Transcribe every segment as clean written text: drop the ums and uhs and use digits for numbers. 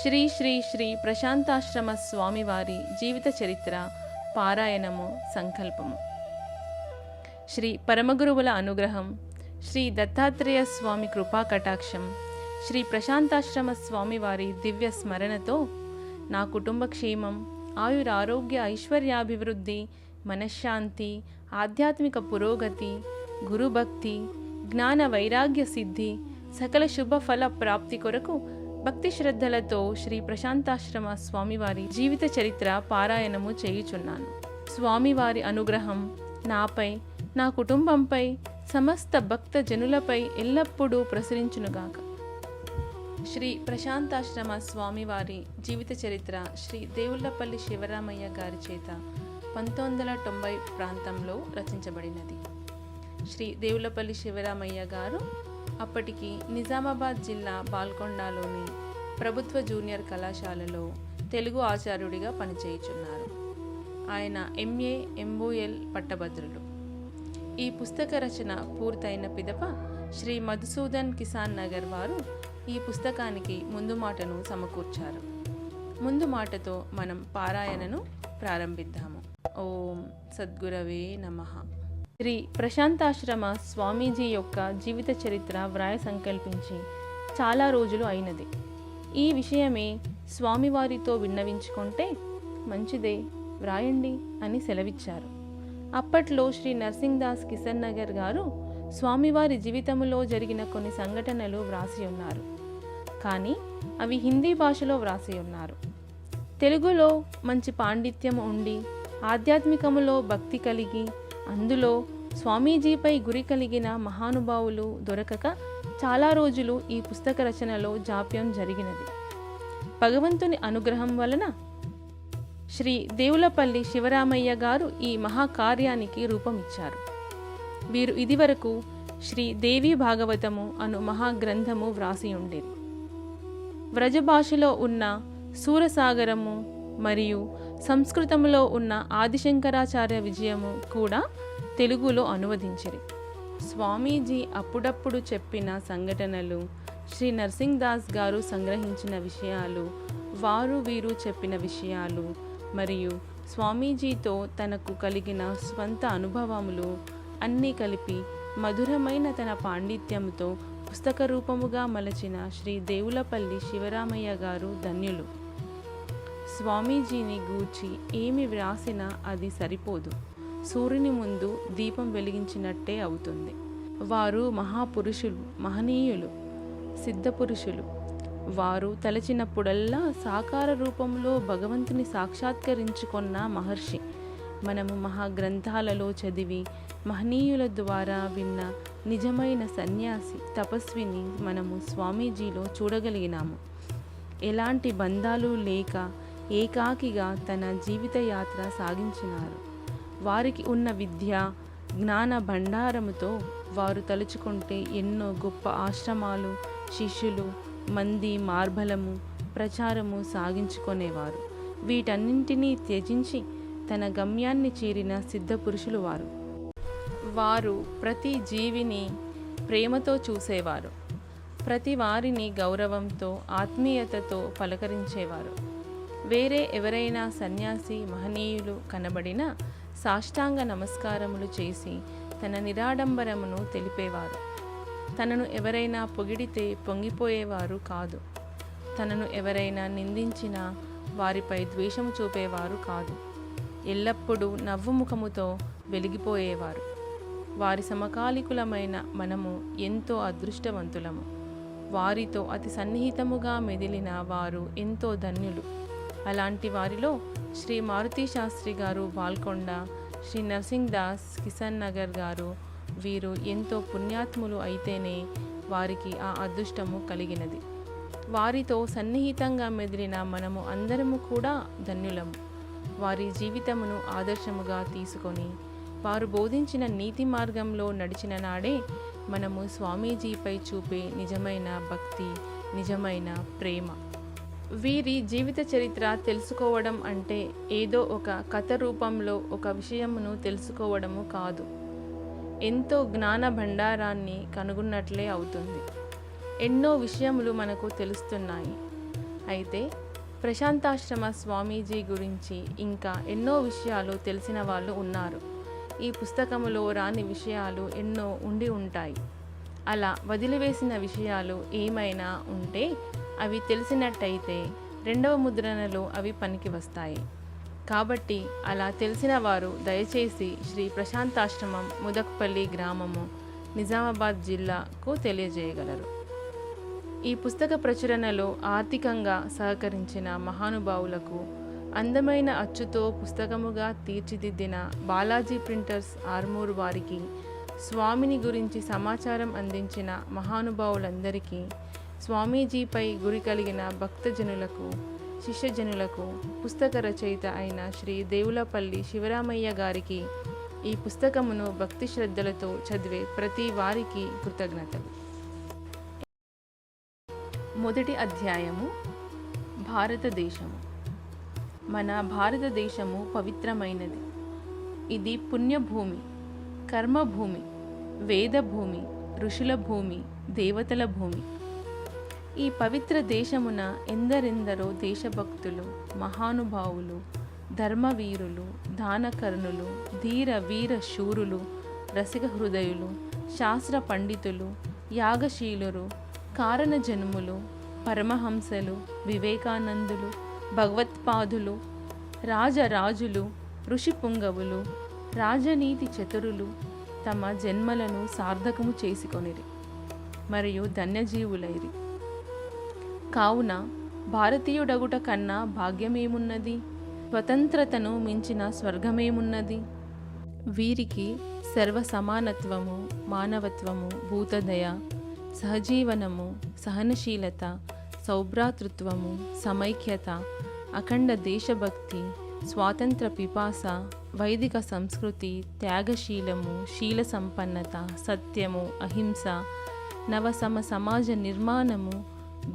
శ్రీ శ్రీ శ్రీ ప్రశాంతాశ్రమ స్వామివారి జీవిత చరిత్ర పారాయణము సంకల్పము. శ్రీ పరమగురువుల అనుగ్రహం, శ్రీ దత్తాత్రేయ స్వామి కృపా కటాక్షం, శ్రీ ప్రశాంతాశ్రమ స్వామివారి దివ్య స్మరణతో నా కుటుంబ క్షేమం, ఆయురారోగ్య ఐశ్వర్యాభివృద్ధి, మనశ్శాంతి, ఆధ్యాత్మిక పురోగతి, గురుభక్తి, జ్ఞాన వైరాగ్య సిద్ధి, సకల శుభ ఫల ప్రాప్తి కొరకు భక్తి శ్రద్ధలతో శ్రీ ప్రశాంతాశ్రమ స్వామివారి జీవిత చరిత్ర పారాయణము చేయుచున్నాను. స్వామివారి అనుగ్రహం నాపై, నా కుటుంబంపై, సమస్త భక్త జనులపై ఎల్లప్పుడూ ప్రసరించునుగాక. శ్రీ ప్రశాంతాశ్రమ స్వామివారి జీవిత చరిత్ర శ్రీ దేవుళ్లపల్లి శివరామయ్య గారి చేత 1990 ప్రాంతంలో రచించబడినది. శ్రీ దేవుళ్లపల్లి శివరామయ్య గారు అప్పటికి నిజామాబాద్ జిల్లా బాల్కొండలోని ప్రభుత్వ జూనియర్ కళాశాలలో తెలుగు ఆచార్యుడిగా పనిచేయుచున్నారు. ఆయన MA, MOL పట్టభద్రులు. ఈ పుస్తక రచన పూర్తయిన పిదప శ్రీ మధుసూదన్ కిసాన్ నగర్ వారు ఈ పుస్తకానికి ముందు మాటను సమకూర్చారు. ముందు మాటతో మనం పారాయణను ప్రారంభిద్దాము. ఓం సద్గురవే నమః. శ్రీ ప్రశాంతాశ్రమ స్వామీజీ యొక్క జీవిత చరిత్ర వ్రాయ సంకల్పించి చాలా రోజులు అయినది. ఈ విషయమే స్వామివారితో విన్నవించుకుంటే మంచిదే, వ్రాయండి అని సెలవిచ్చారు. అప్పట్లో శ్రీ నర్సింగ్ దాస్ కిషన్ నగర్ గారు స్వామివారి జీవితంలో జరిగిన కొన్ని సంఘటనలు వ్రాసి ఉన్నారు. కానీ అవి హిందీ భాషలో వ్రాసి ఉన్నారు. తెలుగులో మంచి పాండిత్యం ఉండి, ఆధ్యాత్మికములో భక్తి కలిగి, అందులో స్వామీజీపై గురి కలిగిన మహానుభావులు దొరకక చాలా రోజులు ఈ పుస్తక రచనలో జాప్యం జరిగినది. భగవంతుని అనుగ్రహం వలన శ్రీ దేవులపల్లి శివరామయ్య గారు ఈ మహాకార్యానికి రూపమిచ్చారు. వీరు ఇదివరకు శ్రీ దేవి భాగవతము అను మహాగ్రంథము వ్రాసి ఉండేది. వ్రజభాషలో ఉన్న సూరసాగరము మరియు సంస్కృతంలో ఉన్న ఆదిశంకరాచార్య విజయము కూడా తెలుగులో అనువదించిరి. స్వామీజీ అప్పుడప్పుడు చెప్పిన సంఘటనలు, శ్రీ నర్సింగ్ దాస్ గారు సంగ్రహించిన విషయాలు, వారు వీరు చెప్పిన విషయాలు మరియు స్వామీజీతో తనకు కలిగిన స్వంత అనుభవములు అన్నీ కలిపి మధురమైన తన పాండిత్యంతో పుస్తక రూపముగా మలచిన శ్రీ దేవులపల్లి శివరామయ్య గారు ధన్యులు. స్వామీజీని గూర్చి ఏమి వ్రాసినా అది సరిపోదు, సూర్యుని ముందు దీపం వెలిగించినట్టే అవుతుంది. వారు మహాపురుషులు, మహనీయులు, సిద్ధపురుషులు. వారు తలచినప్పుడల్లా సాకార రూపంలో భగవంతుని సాక్షాత్కరించుకున్న మహర్షి. మనము మహాగ్రంథాలలో చదివి మహనీయుల ద్వారా విన్న నిజమైన సన్యాసి, తపస్విని మనము స్వామీజీలో చూడగలిగినాము. ఎలాంటి బంధాలు లేక ఏకాకిగా తన జీవిత యాత్ర సాగించినారు. వారికి ఉన్న విద్య, జ్ఞాన భండారముతో వారు తలుచుకుంటే ఎన్నో గొప్ప ఆశ్రమాలు, శిష్యులు, మంది మార్బలము, ప్రచారము సాగించుకునేవారు. వీటన్నింటినీ త్యజించి తన గమ్యాన్ని చేరిన సిద్ధపురుషులు వారు. వారు ప్రతి జీవిని ప్రేమతో చూసేవారు. ప్రతి వారిని గౌరవంతో, ఆత్మీయతతో పలకరించేవారు. వేరే ఎవరైనా సన్యాసి, మహనీయులు కనబడినా సాష్టాంగ నమస్కారములు చేసి తన నిరాడంబరమును తెలిపేవారు. తనను ఎవరైనా పొగిడితే పొంగిపోయేవారు కాదు. తనను ఎవరైనా నిందించినా వారిపై ద్వేషము చూపేవారు కాదు. ఎల్లప్పుడూ నవ్వుముఖముతో వెలిగిపోయేవారు. వారి సమకాలికులమైన మనము ఎంతో అదృష్టవంతులము. వారితో అతి సన్నిహితముగా మెదిలిన వారు ఎంతో ధన్యులు. అలాంటి వారిలో శ్రీ మారుతి శాస్త్రి గారు బాల్కొండ, శ్రీ నర్సింగ్ దాస్ కిషన్ నగర్ గారు, వీరు ఎంతో పుణ్యాత్ములు అయితేనే వారికి ఆ అదృష్టము కలిగినది. వారితో సన్నిహితంగా మెదిలిన మనము అందరము కూడా ధన్యులము. వారి జీవితమును ఆదర్శముగా తీసుకొని వారు బోధించిన నీతి మార్గంలో నడిచిన నాడే మనము స్వామీజీపై చూపే నిజమైన భక్తి, నిజమైన ప్రేమ. వీరి జీవిత చరిత్ర తెలుసుకోవడం అంటే ఏదో ఒక కథ రూపంలో ఒక విషయమును తెలుసుకోవడము కాదు, ఎంతో జ్ఞాన భండారాన్ని కనుగొన్నట్లే అవుతుంది. ఎన్నో విషయములు మనకు తెలుస్తున్నాయి. అయితే ప్రశాంతాశ్రమ స్వామీజీ గురించి ఇంకా ఎన్నో విషయాలు తెలిసిన వాళ్ళు ఉన్నారు. ఈ పుస్తకములో రాని విషయాలు ఎన్నో ఉండి ఉంటాయి. అలా వదిలివేసిన విషయాలు ఏమైనా ఉంటే అవి తెలిసినట్టయితే రెండవ ముద్రణలో అవి పనికి వస్తాయి. కాబట్టి అలా తెలిసిన వారు దయచేసి శ్రీ ప్రశాంతాశ్రమం, ముదక్పల్లి గ్రామము, నిజామాబాద్ జిల్లాకు తెలియజేయగలరు. ఈ పుస్తక ప్రచురణలో ఆర్థికంగా సహకరించిన మహానుభావులకు, అందమైన అచ్చుతో పుస్తకముగా తీర్చిదిద్దిన బాలాజీ ప్రింటర్స్ ఆర్మూర్ వారికి, స్వామిని గురించి సమాచారం అందించిన మహానుభావులందరికీ, స్వామీజీపై గురి కలిగిన భక్తజనులకు, శిష్యజనులకు, పుస్తక రచయిత అయిన శ్రీ దేవులపల్లి శివరామయ్య గారికి, ఈ పుస్తకమును భక్తి శ్రద్ధలతో చదివే ప్రతి వారికి కృతజ్ఞతలు. మొదటి అధ్యాయము, భారతదేశము. మన భారతదేశము పవిత్రమైనది. ఇది పుణ్యభూమి, కర్మభూమి, వేదభూమి, ఋషుల భూమి, దేవతల భూమి. ఈ పవిత్ర దేశమున ఎందరెందరో దేశభక్తులు, మహానుభావులు, ధర్మవీరులు, దానకర్ణులు, ధీర వీర శూరులు, రసిక హృదయులు, శాస్త్ర పండితులు, యాగశీలురు, కారణజన్ములు, పరమహంసలు, వివేకానందులు, భగవత్పాదులు, రాజరాజులు, ఋషిపుంగవులు, రాజనీతి చతురులు తమ జన్మలను సార్థకము చేసుకొనిరి మరియు ధన్యజీవులైరి. కావున భారతీయుడగుట కన్నా భాగ్యమేమున్నది? స్వతంత్రతను మించిన స్వర్గమేమున్నది? వీరికి సర్వ సమానత్వము, మానవత్వము, భూతదయ, సహజీవనము, సహనశీలత, సౌభ్రాతృత్వము, సమైక్యత, అఖండ దేశభక్తి, స్వాతంత్ర పిపాస, వైదిక సంస్కృతి, త్యాగశీలము, శీల సంపన్నత, సత్యము, అహింస, నవసమ సమాజ నిర్మాణము,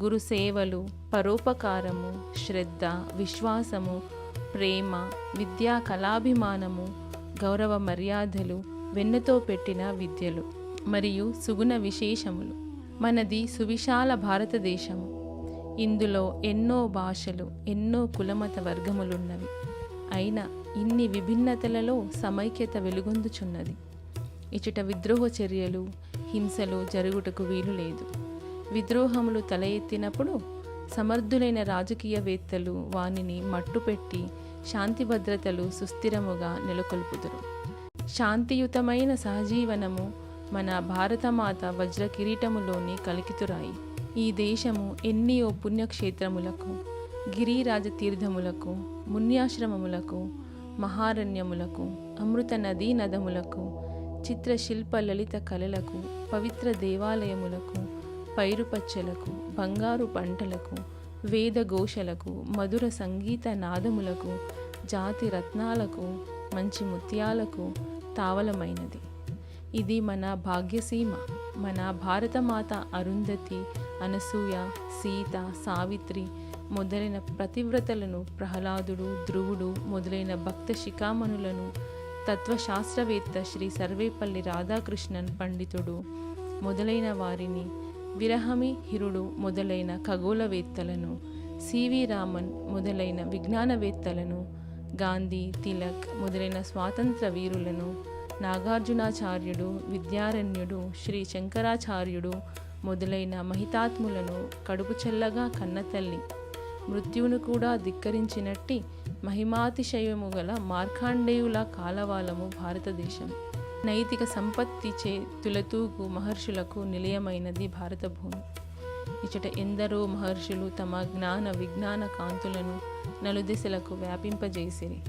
గురు సేవలు, పరోపకారము, శ్రద్ధ, విశ్వాసము, ప్రేమ, విద్యా కళాభిమానము, గౌరవ మర్యాదలు, వెన్నతో పెట్టిన విద్యలు మరియు సుగుణ విశేషములు. మనది సువిశాల భారతదేశము. ఇందులో ఎన్నో భాషలు, ఎన్నో కులమత వర్గములున్నవి. అయినా ఇన్ని విభిన్నతలలో సమైక్యత వెలుగొందుచున్నది. ఇచట విద్రోహ చర్యలు, హింసలు జరుగుటకు వీలు లేదు. విద్రోహములు తల ఎత్తినప్పుడు సమర్థులైన రాజకీయవేత్తలు వానిని మట్టుపెట్టి శాంతి భద్రతలు సుస్థిరముగా నెలకొల్పుదురు. శాంతియుతమైన సహజీవనము మన భారతమాత వజ్ర కిరీటములోని కలికితురాయి. ఈ దేశము ఎన్నియో పుణ్యక్షేత్రములకు, గిరిరాజ తీర్థములకు, మున్యాశ్రమములకు, మహారణ్యములకు, అమృత నదీ నదములకు, చిత్రశిల్ప లలిత కళలకు, పవిత్ర దేవాలయములకు, పైరుపచ్చలకు, బంగారు పంటలకు, వేదఘోషలకు, మధుర సంగీత నాదములకు, జాతి రత్నాలకు, మంచి ముత్యాలకు తావలమైనది. ఇది మన భాగ్యసీమ. మన భారతమాత అరుంధతి, అనసూయ, సీత, సావిత్రి మొదలైన పతివ్రతలను, ప్రహ్లాదుడు, ధ్రువుడు మొదలైన భక్త శిఖామణులను, తత్వశాస్త్రవేత్త శ్రీ సర్వేపల్లి రాధాకృష్ణన్ పండితుడు మొదలైన వారిని, విరహమి హిరుడు మొదలైన ఖగోళవేత్తలను, సివి రామన్ మొదలైన విజ్ఞానవేత్తలను, గాంధీ, తిలక్ మొదలైన స్వాతంత్ర వీరులను, నాగార్జునాచార్యుడు, విద్యారణ్యుడు, శ్రీ శంకరాచార్యుడు మొదలైన మహితాత్ములను కడుపు చల్లగా కన్నతల్లి, మృత్యువును కూడా ధిక్కరించినట్టి మహిమాతిశయము గల మార్కాండేయుల కాలవాలము భారతదేశం. నైతిక సంపత్తి చే తులతూగు మహర్షులకు నిలయమైనది భారత భూమి. ఇచట ఎందరో మహర్షులు తమ జ్ఞాన విజ్ఞాన కాంతులను నలుదిశలకు వ్యాపింపజేసిరి.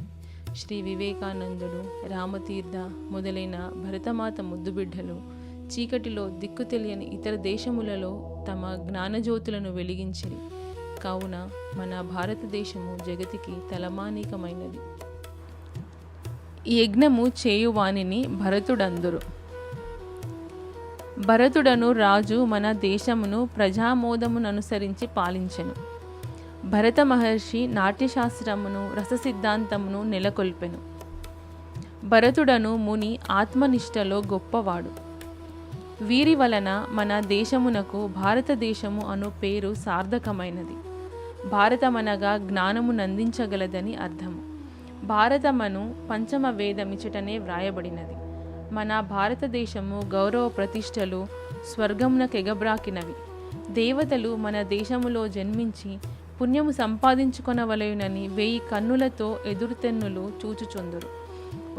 శ్రీ వివేకానందుడు, రామతీర్థ మొదలైన భరతమాత ముద్దుబిడ్డలు చీకటిలో దిక్కు తెలియని ఇతర దేశములలో తమ జ్ఞానజ్యోతులను వెలిగించిరి. కావున మన భారతదేశము జగతికి తలమానికమైనది. యజ్ఞము చేయువానిని భరతుడందురు. భరతుడను రాజు మన దేశమును ప్రజామోదముననుసరించి పాలించెను. భరత మహర్షి నాట్యశాస్త్రమును, రససిద్ధాంతమును నెలకొల్పెను. భరతుడను ముని ఆత్మనిష్టలో గొప్పవాడు. వీరి వలన మన దేశమునకు భారతదేశము అను పేరు సార్థకమైనది. భారతమనగా జ్ఞానమునందించగలదని అర్థము. భారతమను పంచమ వేదమిచటనే వ్రాయబడినది. మన భారతదేశము గౌరవ ప్రతిష్టలు స్వర్గమునకెగబ్రాకినవి. దేవతలు మన దేశములో జన్మించి పుణ్యము సంపాదించుకొనవలయునని 1000 కన్నులతో ఎదురుతెన్నులు చూచుచుందురు.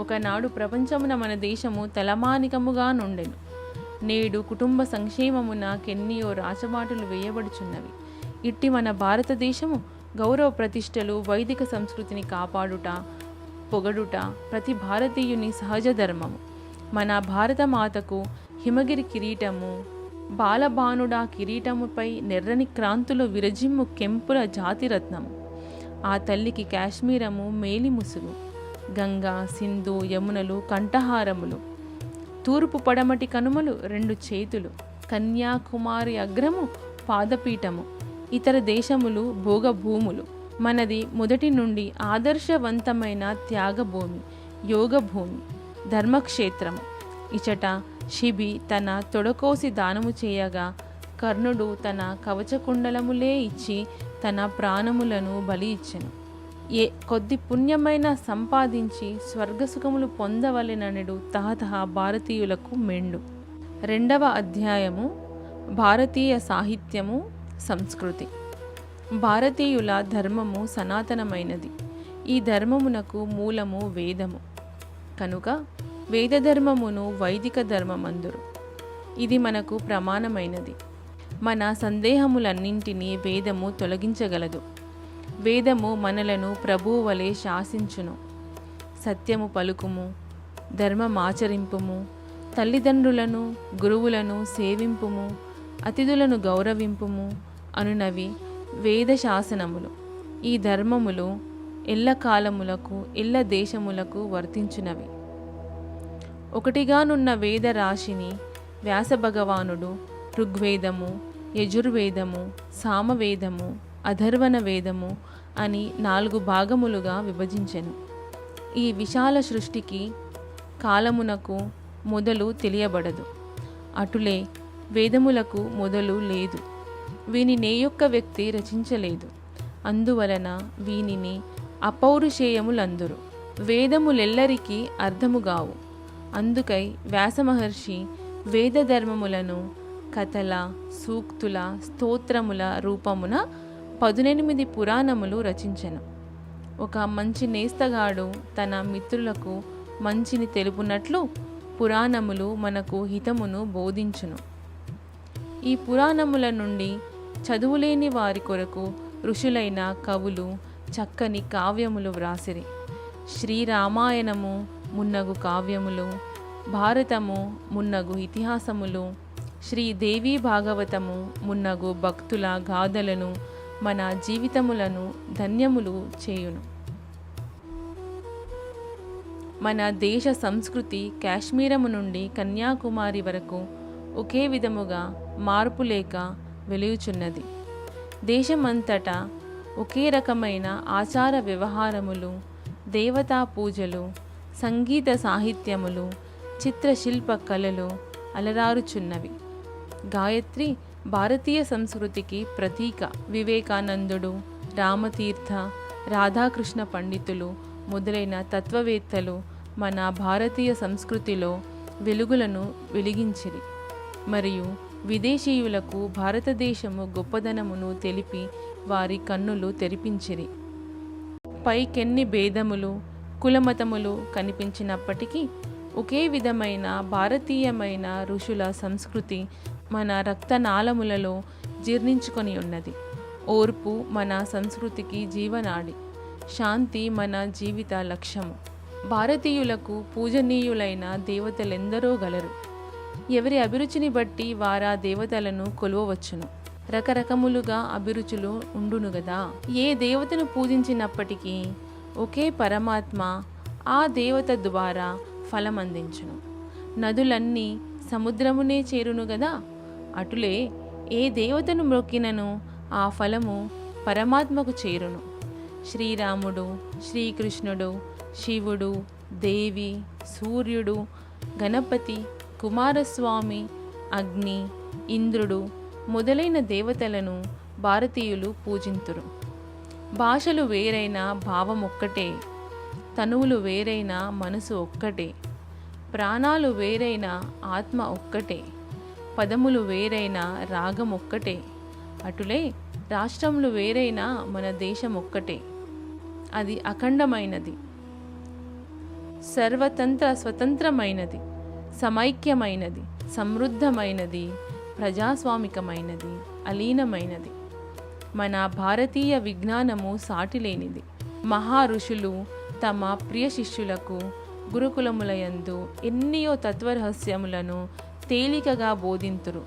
ఒకనాడు ప్రపంచమున మన దేశము తలమానికముగా నుండెను. నేడు కుటుంబ సంక్షేమమున కెన్నియో రాచబాటలు వేయబడుచున్నవి. ఇట్టి మన భారతదేశము గౌరవ ప్రతిష్టలు, వైదిక సంస్కృతిని కాపాడుట, పొగడుట ప్రతి భారతీయుని సహజ ధర్మము. మన భారతమాతకు హిమగిరి కిరీటము, బాలబానుడా కిరీటముపై నెర్రని క్రాంతులు విరజిమ్ము కెంపుల జాతిరత్నము. ఆ తల్లికి కాశ్మీరము మేలి ముసుగు, గంగా, సింధు, యమునలు కంఠహారములు, తూర్పు పడమటి కనుమలు 2 చేతులు, కన్యాకుమారి అగ్రము పాదపీఠము, ఇతర దేశములు భోగభూములు. మనది మొదటి నుండి ఆదర్శవంతమైన త్యాగభూమి, యోగభూమి, ధర్మక్షేత్రము. ఇచట శిబి తన తొడకోసి దానము చేయగా, కర్ణుడు తన కవచకుండలములే ఇచ్చి తన ప్రాణములను బలి ఇచ్చెను. కొద్ది పుణ్యమైన సంపాదించి స్వర్గసుఖములు పొందవలెననెడు తహతహ భారతీయులకు మెండు. 2వ అధ్యాయము భారతీయ సాహిత్యము, సంస్కృతి. భారతీయుల ధర్మము సనాతనమైనది. ఈ ధర్మమునకు మూలము వేదము కనుక వేదధర్మమును వైదిక ధర్మమందురు. ఇది మనకు ప్రమాణమైనది. మన సందేహములన్నింటినీ వేదము తొలగించగలదు. వేదము మనలను ప్రభువు వలె శాసించును. సత్యము పలుకుము, ధర్మమాచరింపుము, తల్లిదండ్రులను గురువులను సేవింపుము, అతిథులను గౌరవింపుము అనునవి వేద శాసనములు. ఈ ధర్మములు ఎల్లకాలములకు ఎల్ల దేశములకు వర్తించునవి. ఒకటిగానున్న వేద రాశిని వ్యాసభగవానుడు ఋగ్వేదము, యజుర్వేదము, సామవేదము, అథర్వణ వేదము అని 4 భాగములుగా విభజించెను. ఈ విశాల సృష్టికి కాలమునకు మొదలు తెలియబడదు. అటులే వేదములకు మొదలు లేదు. వీనినే యొక్క వ్యక్తి రచించలేదు. అందువలన వీనిని అపౌరుషేయములందురు. వేదములెల్లరికీ అర్థముగావు. అందుకై వ్యాసమహర్షి వేద ధర్మములను కథల, సూక్తుల, స్తోత్రముల రూపమున 18 పురాణములు రచించెను. ఒక మంచి నేస్తగాడు తన మిత్రులకు మంచిని తెలుపునట్లు పురాణములు మనకు హితమును బోధించును. ఈ పురాణముల నుండి చదువులేని వారి కొరకు ఋషులైన కవులు చక్కని కావ్యములు వ్రాసిరి. శ్రీరామాయణము మున్నగు కావ్యములు, భారతము మున్నగు ఇతిహాసములు, శ్రీదేవి భాగవతము మున్నగు భక్తుల గాథలను మన జీవితములను ధన్యములు చేయును. మన దేశ సంస్కృతి కాశ్మీరము నుండి కన్యాకుమారి వరకు ఒకే విధముగా మార్పు లేక వెలుగుచున్నది. దేశమంతటా ఒకే రకమైన ఆచార వ్యవహారములు, దేవతా పూజలు, సంగీత సాహిత్యములు, చిత్రశిల్ప కళలు అలరారుచున్నవి. గాయత్రి భారతీయ సంస్కృతికి ప్రతీక. వివేకానందుడు, రామతీర్థ, రాధాకృష్ణ పండితులు మొదలైన తత్వవేత్తలు మన భారతీయ సంస్కృతిలో వెలుగులను వెలిగించిరి. మరియు విదేశీయులకు భారతదేశము గొప్పదనమును తెలిపి వారి కన్నులు తెరిపించిరి. పైకెన్ని భేదములు, కులమతములు కనిపించినప్పటికీ ఒకే విధమైన భారతీయమైన ఋషుల సంస్కృతి మన రక్తనాళములలో జీర్ణించుకొని ఉన్నది. ఓర్పు మన సంస్కృతికి జీవనాడి, శాంతి మన జీవిత లక్ష్యము. భారతీయులకు పూజనీయులైన దేవతలెందరో గలరు. ఎవరి అభిరుచిని బట్టి వారా దేవతలను కొలువవచ్చును. రకరకములుగా అభిరుచులు ఉండును గదా. ఏ దేవతను పూజించినప్పటికీ ఒకే పరమాత్మ ఆ దేవత ద్వారా ఫలమందించును. నదులన్నీ సముద్రమునే చేరును గదా. అటులే ఏ దేవతను మొక్కినను ఆ ఫలము పరమాత్మకు చేరును. శ్రీరాముడు, శ్రీకృష్ణుడు, శివుడు, దేవి, సూర్యుడు, గణపతి, కుమారస్వామి, అగ్ని, ఇంద్రుడు మొదలైన దేవతలను భారతీయులు పూజింతురు. భాషలు వేరైనా భావం ఒక్కటే, తనువులు వేరైనా మనసు ఒక్కటే, ప్రాణాలు వేరైనా ఆత్మ ఒక్కటే, పదములు వేరైనా రాగం ఒక్కటే, అటులే రాష్ట్రములు వేరైనా మన దేశం ఒక్కటే. అది అఖండమైనది, సర్వతంత్ర స్వతంత్రమైనది, సమైక్యమైనది, సమృద్ధమైనది, ప్రజాస్వామికమైనది, అలీనమైనది. మన భారతీయ విజ్ఞానము సాటిలేనిది. మహా ఋషులు తమ ప్రియ శిష్యులకు గురుకులములయందు ఎన్నియో తత్వరహస్యములను తేలికగా బోధింతురు.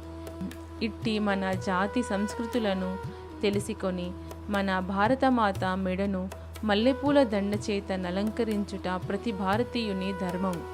ఇట్టి మన జాతి సంస్కృతులను తెలిసికొని మన భారతమాత మెడను మల్లెపూల దండ చేత నలంకరించుట ప్రతి భారతీయుని ధర్మము.